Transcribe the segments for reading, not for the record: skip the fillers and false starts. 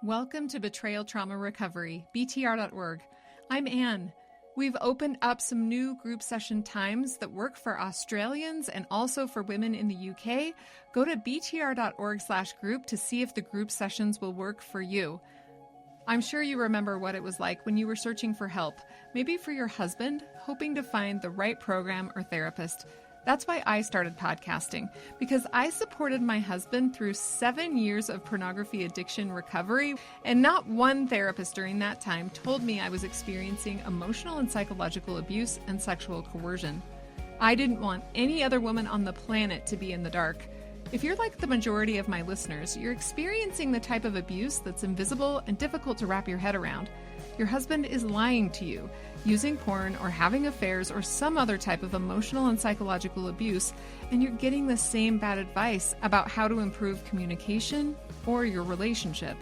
Welcome to Betrayal Trauma Recovery, BTR.org. I'm Anne. We've opened up some new group session times that work for Australians and also for women in the UK. Go to btr.org/group to see if the group sessions will work for you. I'm sure you remember what it was like when you were searching for help, maybe for your husband, hoping to find the right program or therapist. That's why I started podcasting, because I supported my husband through 7 years of pornography addiction recovery, and not one therapist during that time told me I was experiencing emotional and psychological abuse and sexual coercion. I didn't want any other woman on the planet to be in the dark. If you're like the majority of my listeners, you're experiencing the type of abuse that's invisible and difficult to wrap your head around. Your husband is lying to you, using porn or having affairs or some other type of emotional and psychological abuse, and you're getting the same bad advice about how to improve communication or your relationship.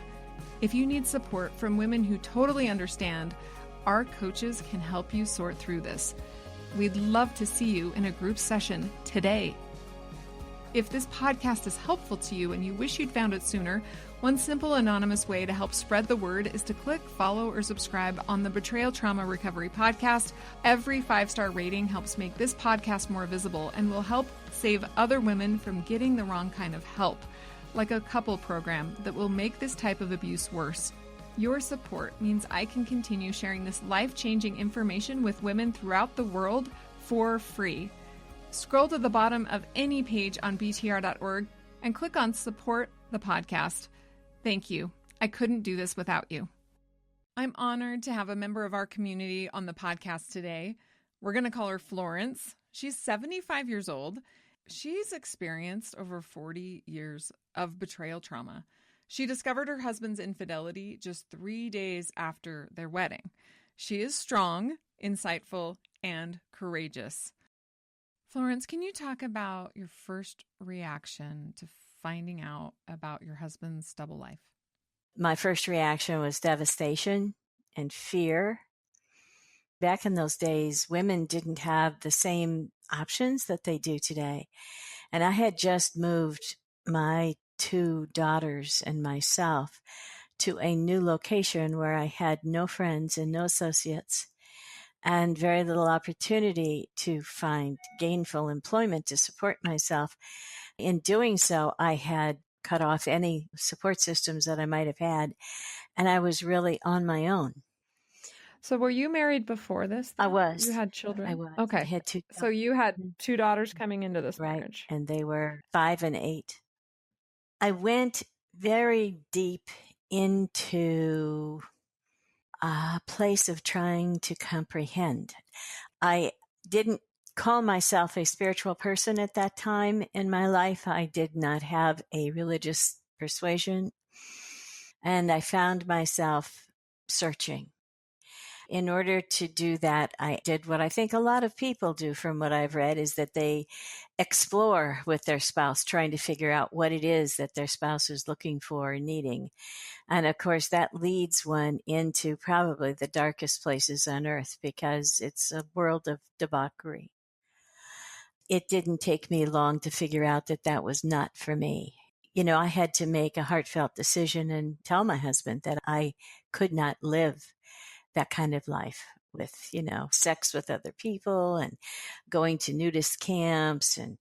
If you need support from women who totally understand, our coaches can help you sort through this. We'd love to see you in a group session today. If this podcast is helpful to you and you wish you'd found it sooner, one simple anonymous way to help spread the word is to click follow or subscribe on the Betrayal Trauma Recovery podcast. Every 5-star rating helps make this podcast more visible and will help save other women from getting the wrong kind of help, like a couple program that will make this type of abuse worse. Your support means I can continue sharing this life-changing information with women throughout the world for free. Scroll to the bottom of any page on btr.org and click on Support the Podcast. Thank you. I couldn't do this without you. I'm honored to have a member of our community on the podcast today. We're going to call her Florence. She's 75 years old. She's experienced over 40 years of betrayal trauma. She discovered her husband's infidelity just 3 days after their wedding. She is strong, insightful, and courageous. Florence, can you talk about your first reaction to finding out about your husband's double life? My first reaction was devastation and fear. Back in those days, women didn't have the same options that they do today. And I had just moved my 2 daughters and myself to a new location where I had no friends and no associates, and very little opportunity to find gainful employment to support myself. In doing so, I had cut off any support systems that I might have had, and I was really on my own. So were you married before this? I was. You had children? I was. Okay. I had 2 daughters. So you had 2 daughters coming into this Right, marriage. and they were 5 and 8. I went very deep into a place of trying to comprehend. I didn't call myself a spiritual person at that time in my life. I did not have a religious persuasion, and I found myself searching. In order to do that, I did what I think a lot of people do from what I've read, is that they explore with their spouse, trying to figure out what it is that their spouse is looking for and needing. And of course, that leads one into probably the darkest places on earth, because it's a world of debauchery. It didn't take me long to figure out that that was not for me. You know, I had to make a heartfelt decision and tell my husband that I could not live that kind of life with, sex with other people and going to nudist camps and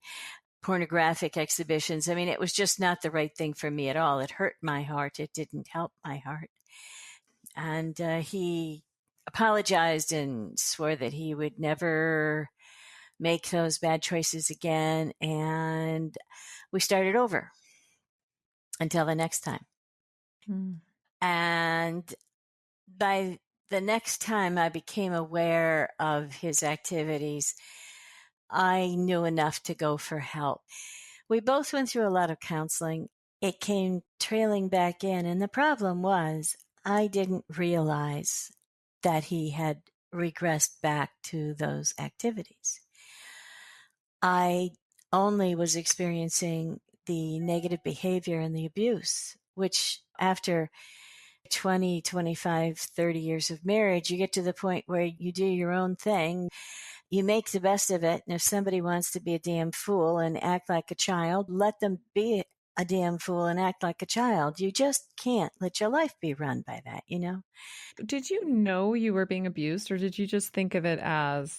pornographic exhibitions. I mean, it was just not the right thing for me at all. It hurt my heart. It didn't help my heart. And he apologized and swore that he would never make those bad choices again. And we started over until the next time. And by the next time I became aware of his activities, I knew enough to go for help. We both went through a lot of counseling. It came trailing back in, and the problem was I didn't realize that he had regressed back to those activities. I only was experiencing the negative behavior and the abuse, which after 20, 25, 30 years of marriage, you get to the point where you do your own thing. You make the best of it. And if somebody wants to be a damn fool and act like a child, let them be a damn fool and act like a child. You just can't let your life be run by that, Did you know you were being abused, or did you just think of it as,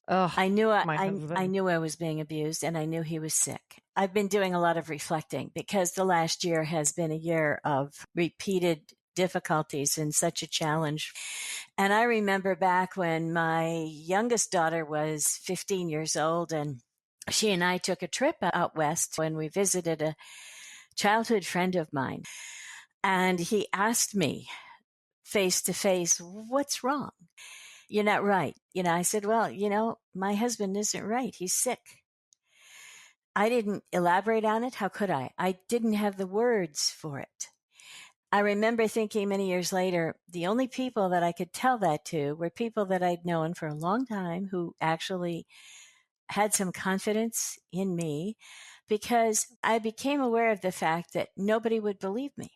oh, I knew my I husband? knew I was being abused, and I knew he was sick. I've been doing a lot of reflecting because the last year has been a year of repeated difficulties and such a challenge. And I remember back when my youngest daughter was 15 years old, and she and I took a trip out west when we visited a childhood friend of mine. And he asked me face to face, "What's wrong? You're not right." I said, "Well, my husband isn't right. He's sick." I didn't elaborate on it. How could I? I didn't have the words for it. I remember thinking many years later, the only people that I could tell that to were people that I'd known for a long time who actually had some confidence in me, because I became aware of the fact that nobody would believe me.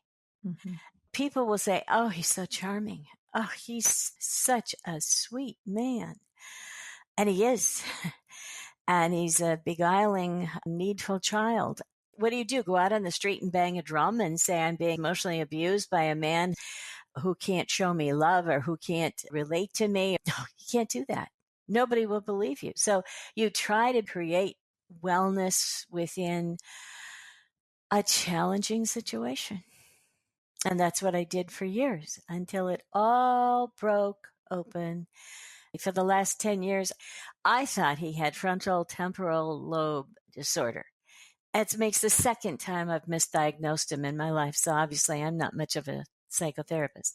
Mm-hmm. People will say, "Oh, he's so charming. Oh, he's such a sweet man." And he is. And he's a beguiling, needful child. What do? Go out on the street and bang a drum and say I'm being emotionally abused by a man who can't show me love or who can't relate to me? No, you can't do that. Nobody will believe you. So you try to create wellness within a challenging situation. And that's what I did for years until it all broke open. For the last 10 years, I thought he had frontal temporal lobe disorder. It makes the second time I've misdiagnosed him in my life. So obviously I'm not much of a psychotherapist.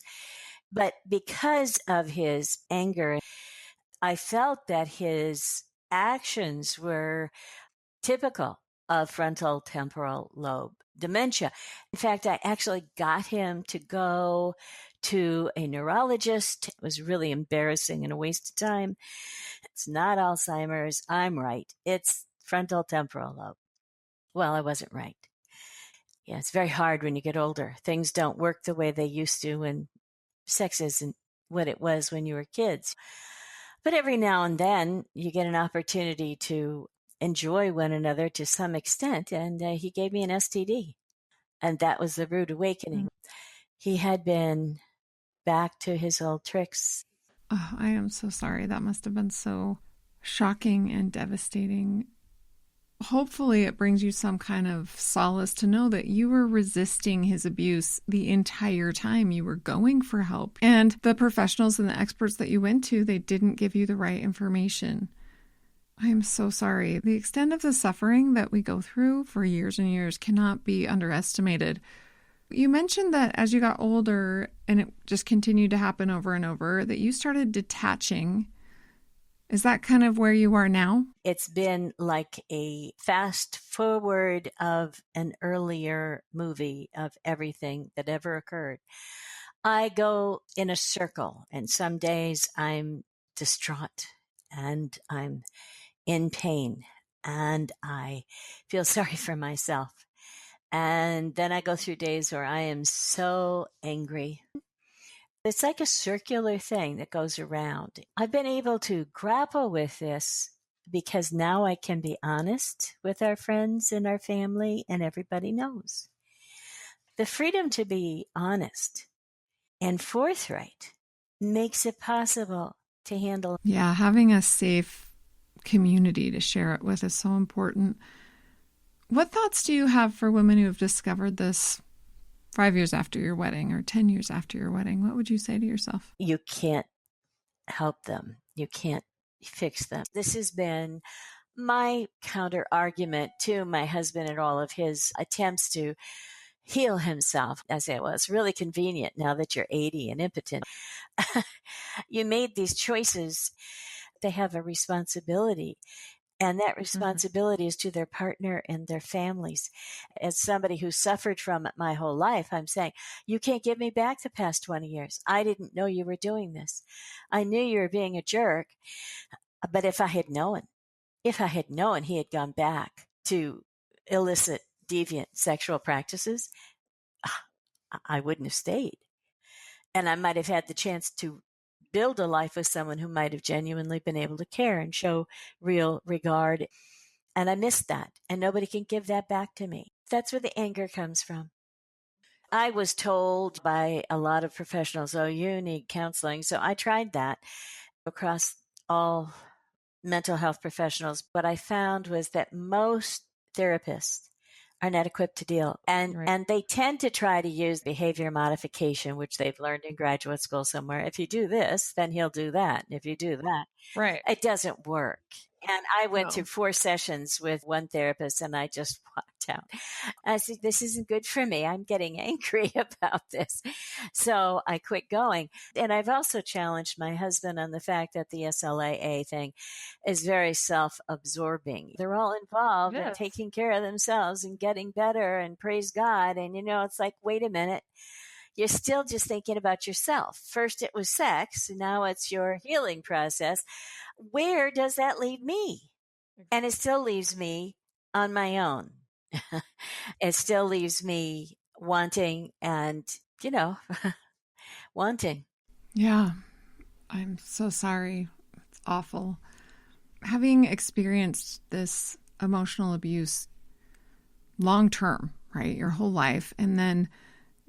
But because of his anger, I felt that his actions were typical of frontal temporal lobe dementia. In fact, I actually got him to go to a neurologist. It was really embarrassing and a waste of time. It's not Alzheimer's. I'm right. It's frontal temporal lobe. Well, I wasn't right. Yeah, it's very hard when you get older. Things don't work the way they used to, and sex isn't what it was when you were kids. But every now and then you get an opportunity to enjoy one another to some extent. And he gave me an STD. And that was the rude awakening. He had been back to his old tricks. Oh, I am so sorry. That must have been so shocking and devastating. Hopefully, it brings you some kind of solace to know that you were resisting his abuse the entire time you were going for help. And the professionals and the experts that you went to, they didn't give you the right information. I am so sorry. The extent of the suffering that we go through for years and years cannot be underestimated. You mentioned that as you got older and it just continued to happen over and over, that you started detaching. Is that kind of where you are now? It's been like a fast forward of an earlier movie of everything that ever occurred. I go in a circle, and some days I'm distraught and I'm in pain and I feel sorry for myself. And then I go through days where I am so angry. It's like a circular thing that goes around. I've been able to grapple with this because now I can be honest with our friends and our family, and everybody knows. The freedom to be honest and forthright makes it possible to handle. Yeah, having a safe community to share it with is so important. What thoughts do you have for women who have discovered this 5 years after your wedding or 10 years after your wedding? What would you say to yourself? You can't help them. You can't fix them. This has been my counter argument to my husband and all of his attempts to heal himself. I say, well, it's really convenient now that you're 80 and impotent. You made these choices. They have a responsibility. And that responsibility is to their partner and their families. As somebody who suffered from it my whole life, I'm saying, you can't give me back the past 20 years. I didn't know you were doing this. I knew you were being a jerk. But if I had known he had gone back to illicit, deviant sexual practices, I wouldn't have stayed. And I might have had the chance to build a life with someone who might have genuinely been able to care and show real regard. And I missed that. And nobody can give that back to me. That's where the anger comes from. I was told by a lot of professionals, oh, you need counseling. So I tried that across all mental health professionals. What I found was that most therapists are not equipped to deal. And they tend to try to use behavior modification, which they've learned in graduate school somewhere. If you do this, then he'll do that. And if you do that, it doesn't work. And I went through 4 sessions with one therapist and I just walked out. I said, this isn't good for me. I'm getting angry about this. So I quit going. And I've also challenged my husband on the fact that the SLAA thing is very self-absorbing. They're all involved in taking care of themselves and getting better and praise God. And, it's like, wait a minute. You're still just thinking about yourself. First it was sex. Now it's your healing process. Where does that leave me? And it still leaves me on my own. It still leaves me wanting and, wanting. Yeah. I'm so sorry. It's awful. Having experienced this emotional abuse long term, right? Your whole life, and then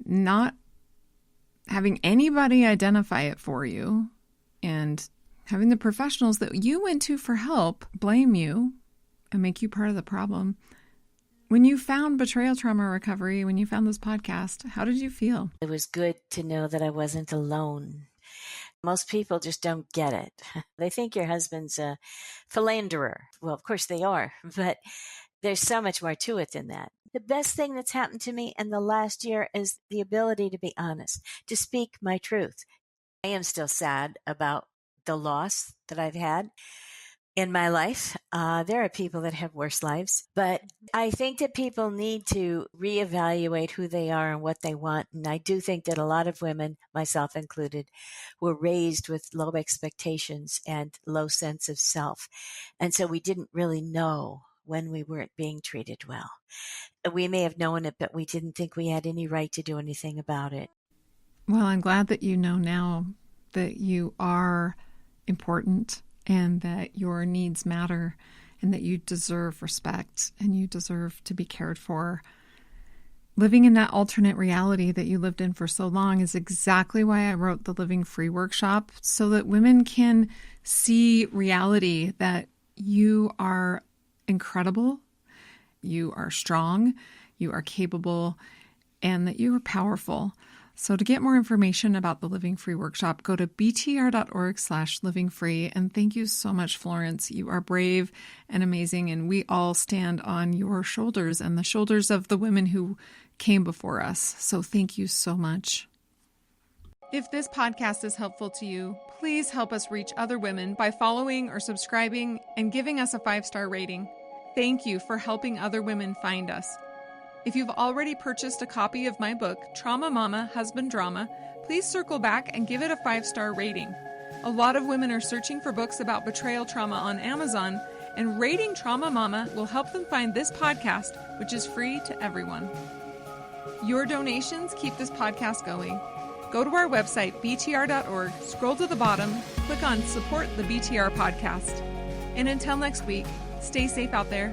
not having anybody identify it for you and having the professionals that you went to for help blame you and make you part of the problem. When you found Betrayal Trauma Recovery, when you found this podcast, how did you feel? It was good to know that I wasn't alone. Most people just don't get it. They think your husband's a philanderer. Well, of course they are, but there's so much more to it than that. The best thing that's happened to me in the last year is the ability to be honest, to speak my truth. I am still sad about the loss that I've had in my life. There are people that have worse lives, but I think that people need to reevaluate who they are and what they want. And I do think that a lot of women, myself included, were raised with low expectations and low sense of self. And so we didn't really know when we weren't being treated well. We may have known it, but we didn't think we had any right to do anything about it. Well, I'm glad that you know now that you are important and that your needs matter and that you deserve respect and you deserve to be cared for. Living in that alternate reality that you lived in for so long is exactly why I wrote the Living Free workshop, so that women can see reality, that you are incredible, you are strong, you are capable, and that you are powerful. So to get more information about the Living Free workshop, go to btr.org/livingfree. And thank you so much, Florence. You are brave and amazing, and we all stand on your shoulders and the shoulders of the women who came before us. So thank you so much. If this podcast is helpful to you, please help us reach other women by following or subscribing and giving us a 5-star rating. Thank you for helping other women find us. If you've already purchased a copy of my book, Trauma Mama, Husband Drama, please circle back and give it a 5-star rating. A lot of women are searching for books about betrayal trauma on Amazon, and rating Trauma Mama will help them find this podcast, which is free to everyone. Your donations keep this podcast going. Go to our website, btr.org, scroll to the bottom, click on Support the BTR Podcast. And until next week, stay safe out there.